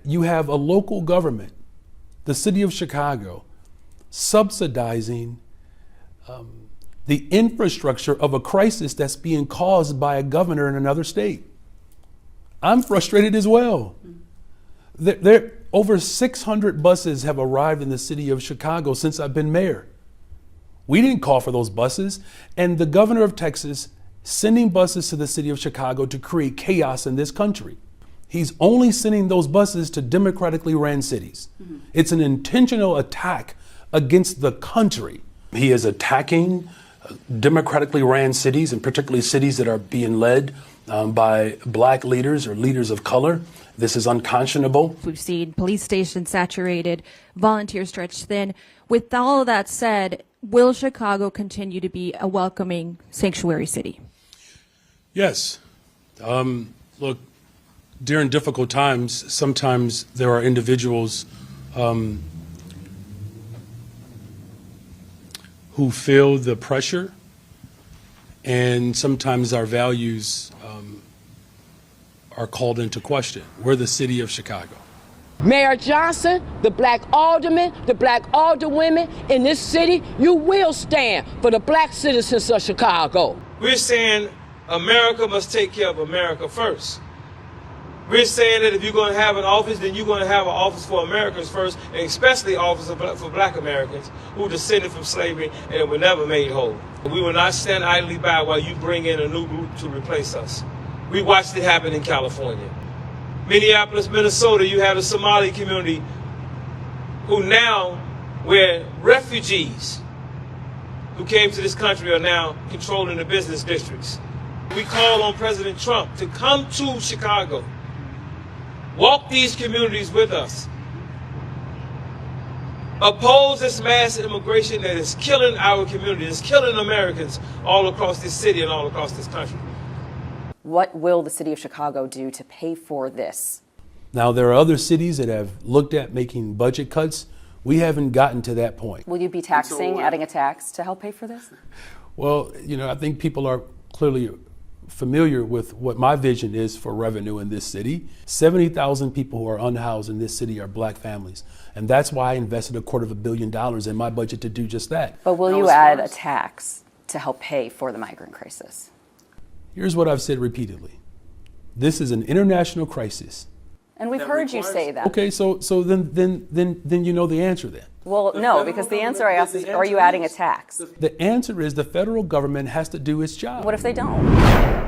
you have a local government, the city of Chicago, subsidizing the infrastructure of a crisis that's being caused by a governor in another state. I'm frustrated as well. Over 600 buses have arrived in the city of Chicago since I've been mayor. We didn't call for those buses, and the governor of Texas sending buses to the city of Chicago to create chaos in this country. He's only sending those buses to democratically ran cities. Mm-hmm. It's an intentional attack against the country. He is attacking democratically ran cities, and particularly cities that are being led by black leaders or leaders of color. This is unconscionable. We've seen police stations saturated, volunteers stretched thin. With all of that said, will Chicago continue to be a welcoming sanctuary city? Yes. Look, during difficult times, sometimes there are individuals who feel the pressure, and sometimes our values are called into question. We're the city of Chicago. Mayor Johnson, the black aldermen, the black alderwomen in this city, you will stand for the black citizens of Chicago. We're saying America must take care of America first. We're saying that if you're going to have an office, then you're going to have an office for Americans first, and especially office for black Americans who descended from slavery and were never made whole. We will not stand idly by while you bring in a new group to replace us. We watched it happen in California. Minneapolis, Minnesota, you have a Somali community who now, where refugees who came to this country are now controlling the business districts. We call on President Trump to come to Chicago, walk these communities with us, oppose this mass immigration that is killing our community, is killing Americans all across this city and all across this country. What will the city of Chicago do to pay for this? Now, there are other cities that have looked at making budget cuts. We haven't gotten to that point. Will you be taxing, adding a tax to help pay for this? Well, I think people are clearly familiar with what my vision is for revenue in this city. 70,000 people who are unhoused in this city are black families. And that's why I invested $250 million in my budget to do just that. But will you add a tax to help pay for the migrant crisis? Here's what I've said repeatedly. This is an international crisis. And we've heard you say that. Okay, so then you know the answer then. Well, no, because the answer I asked is, are you adding a tax? The answer is the federal government has to do its job. What if they don't?